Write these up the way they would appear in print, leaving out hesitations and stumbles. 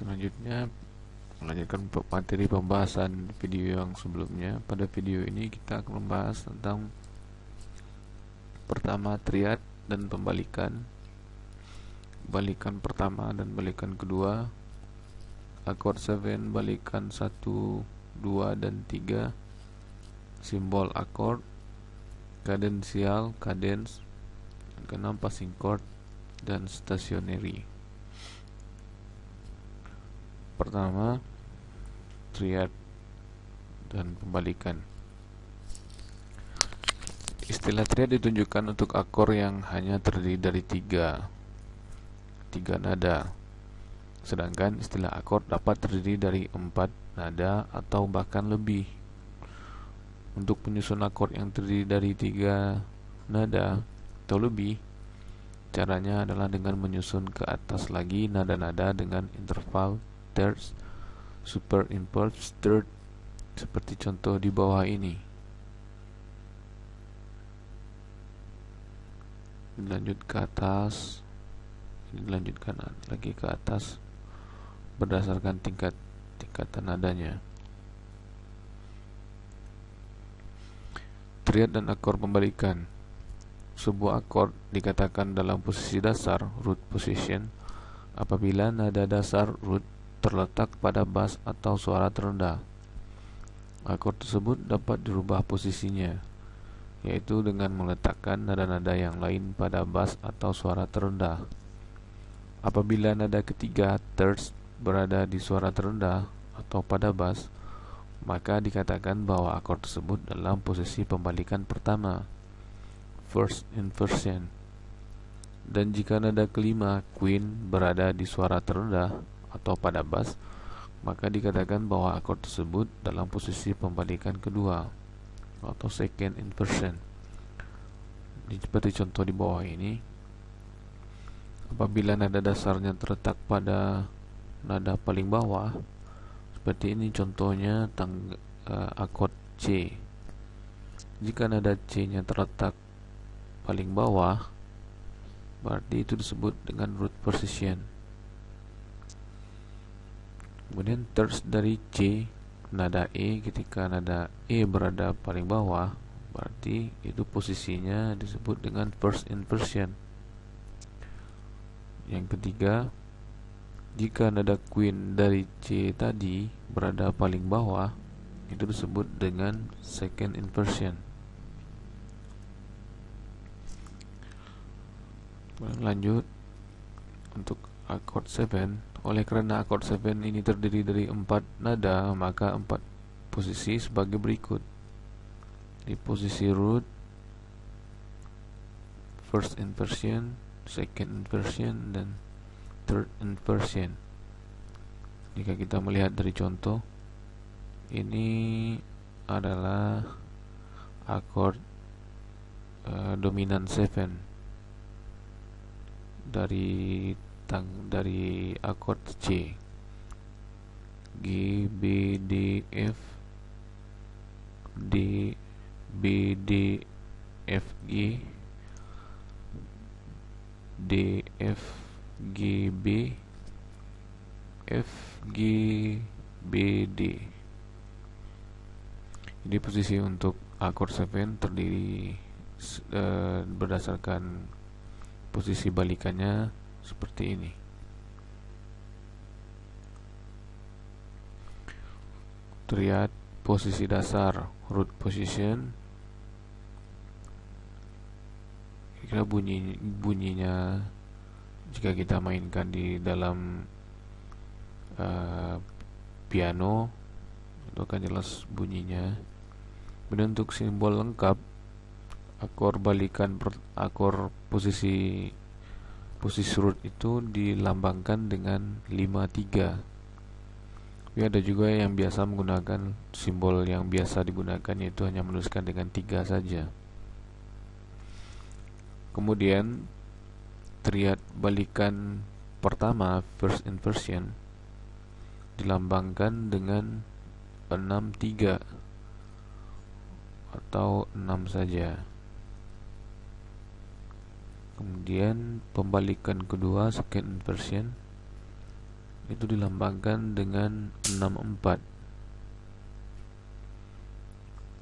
Selanjutnya, melanjutkan materi pembahasan video yang sebelumnya. Pada video ini kita akan membahas tentang pertama, triad dan pembalikan, balikan pertama dan balikan kedua, akord 7, balikan 1, 2, dan 3, simbol akord, kadensial, cadence, keenam passing chord, dan stationary. Pertama, triad dan pembalikan. Istilah triad ditunjukkan untuk akor yang hanya terdiri dari tiga nada, sedangkan istilah akord dapat terdiri dari 4 nada atau bahkan lebih. Untuk penyusun akord yang terdiri dari 3 nada atau lebih, caranya adalah dengan menyusun ke atas lagi nada-nada dengan interval thirds, superimposed third, seperti contoh di bawah ini. Lanjut ke atas, dilanjutkan lagi ke atas berdasarkan tingkatan nadanya. Triad dan akor pembalikan. Sebuah akord dikatakan dalam posisi dasar, root position, apabila nada dasar root terletak pada bass atau suara terendah. Akord tersebut dapat dirubah posisinya, yaitu dengan meletakkan nada-nada yang lain pada bass atau suara terendah. Apabila nada ketiga thirds berada di suara terendah atau pada bass, maka dikatakan bahwa akord tersebut dalam posisi pembalikan pertama, first inversion. Dan jika nada kelima queen berada di suara terendah atau pada bass, maka dikatakan bahwa akord tersebut dalam posisi pembalikan kedua atau second inversion. Seperti contoh di bawah ini, apabila nada dasarnya terletak pada nada paling bawah, seperti ini contohnya akord C. Jika nada C-nya terletak paling bawah, berarti itu disebut dengan root position. Kemudian thirds dari C, nada E, ketika nada E berada paling bawah, berarti itu posisinya disebut dengan first inversion. Yang ketiga, jika nada queen dari C tadi berada paling bawah, itu disebut dengan second inversion. Lanjut untuk akord 7. Oleh karena akord 7 ini terdiri dari 4 nada, maka 4 posisi sebagai berikut. Di posisi root, first inversion, second inversion, dan third inversion. Jika kita melihat dari contoh, ini adalah akord dominan 7 dari akord C, G, B, D, F, D, B, D, F, G, D, F, G, B, F, G, B, D. Jadi posisi untuk akord 7 terdiri berdasarkan posisi balikannya seperti ini. Triad, posisi dasar, root position. Kira bunyinya jika kita mainkan di dalam piano, itu akan jelas bunyinya. Kemudian untuk simbol lengkap, akor balikan akor posisi root itu dilambangkan dengan 5-3. Tapi ada juga yang biasa menggunakan simbol yang biasa digunakan, yaitu hanya menuliskan dengan 3 saja. Kemudian triad balikan pertama, first inversion, dilambangkan dengan 6-3 atau 6 saja. Kemudian pembalikan kedua, second inversion, itu dilambangkan dengan 64.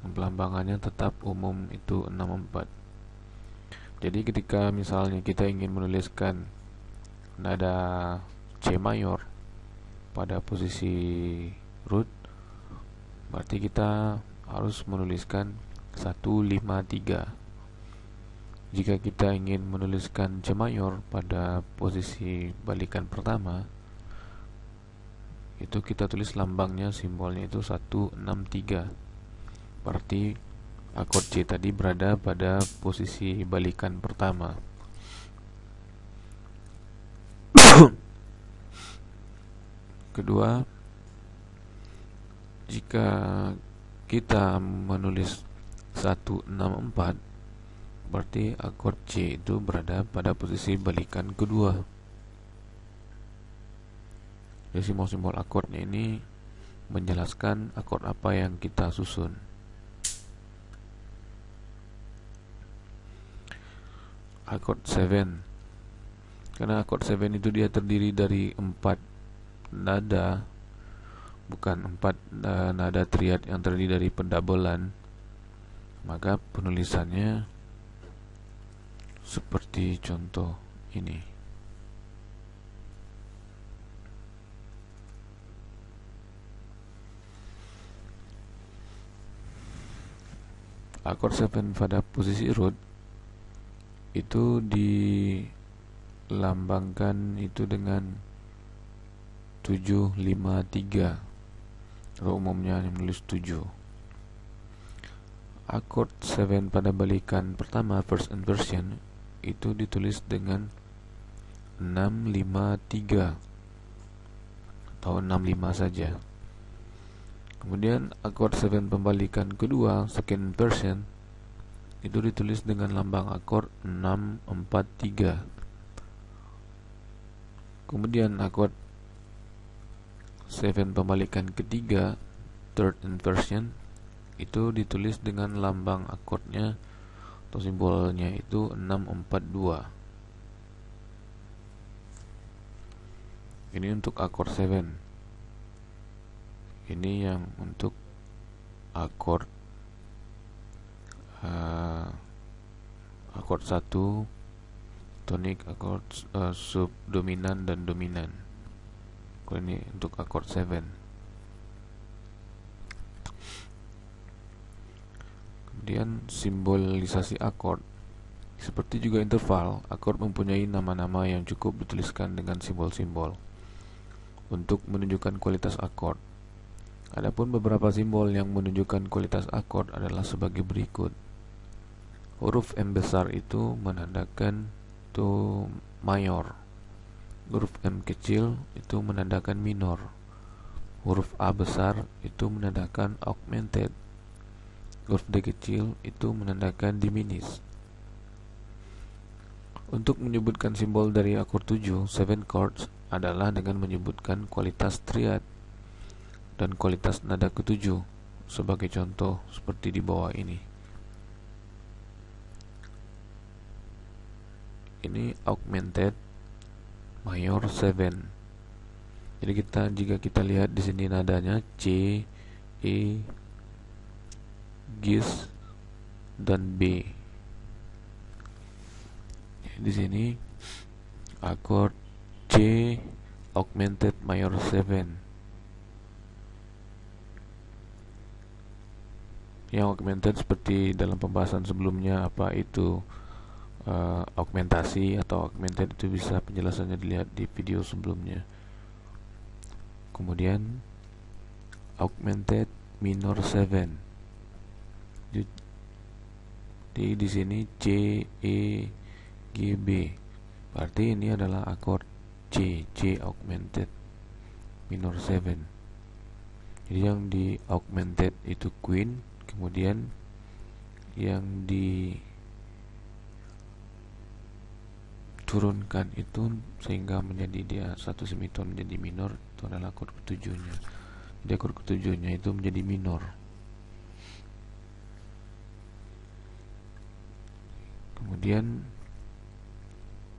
Pelambangannya tetap umum itu 64. Jadi ketika misalnya kita ingin menuliskan nada C mayor pada posisi root, berarti kita harus menuliskan 153. Jika kita ingin menuliskan C mayor pada posisi balikan pertama, itu kita tulis lambangnya, simbolnya itu 163. Berarti akord C tadi berada pada posisi balikan pertama. Kedua, jika kita menulis 164, berarti akord C itu berada pada posisi balikan kedua. Jadi simbol-simbol akordnya ini menjelaskan akord apa yang kita susun. Akord 7, karena akord 7 itu dia terdiri dari 4 nada, bukan 4 nada triad yang terdiri dari pendabelan, maka penulisannya seperti contoh ini. Akord 7 pada posisi root itu dilambangkan itu dengan 753. Kalau umumnya menulis 7. Akord 7 pada balikan pertama, first inversion, itu ditulis dengan 653 atau 65 saja. Kemudian akord 7 pembalikan kedua, second inversion, itu ditulis dengan lambang akord 643. Kemudian akord 7 pembalikan ketiga, third inversion, itu ditulis dengan lambang akordnya atau simbolnya itu 642. Ini untuk akord 7. Ini yang untuk akord akord 1, tonik, akord subdominan dan dominan. Kalau ini untuk akord 7. Kemudian simbolisasi akord. Seperti juga interval, akord mempunyai nama-nama yang cukup dituliskan dengan simbol-simbol untuk menunjukkan kualitas akord. Adapun beberapa simbol yang menunjukkan kualitas akord adalah sebagai berikut. Huruf M besar itu menandakan itu mayor. Huruf M kecil itu menandakan minor. Huruf A besar itu menandakan augmented. Huruf D kecil itu menandakan diminished. Untuk menyebutkan simbol dari akord 7, 7 chords, adalah dengan menyebutkan kualitas triad dan kualitas nada ketujuh, sebagai contoh seperti di bawah ini. Ini augmented mayor 7. Jadi jika kita lihat di sini nadanya C, E, Gis, dan B. Di sini akord C augmented mayor 7. Yang augmented seperti dalam pembahasan sebelumnya, apa itu augmentasi atau augmented, itu bisa penjelasannya dilihat di video sebelumnya. Kemudian augmented minor 7. Di sini C, E, G, B. Berarti ini adalah akord C augmented minor 7. Jadi yang di augmented itu Queen, kemudian yang di turunkan itu sehingga menjadi dia satu semiton menjadi minor, itu adalah akord ketujuhnya. Jadi akord ketujuhnya itu menjadi minor. Kemudian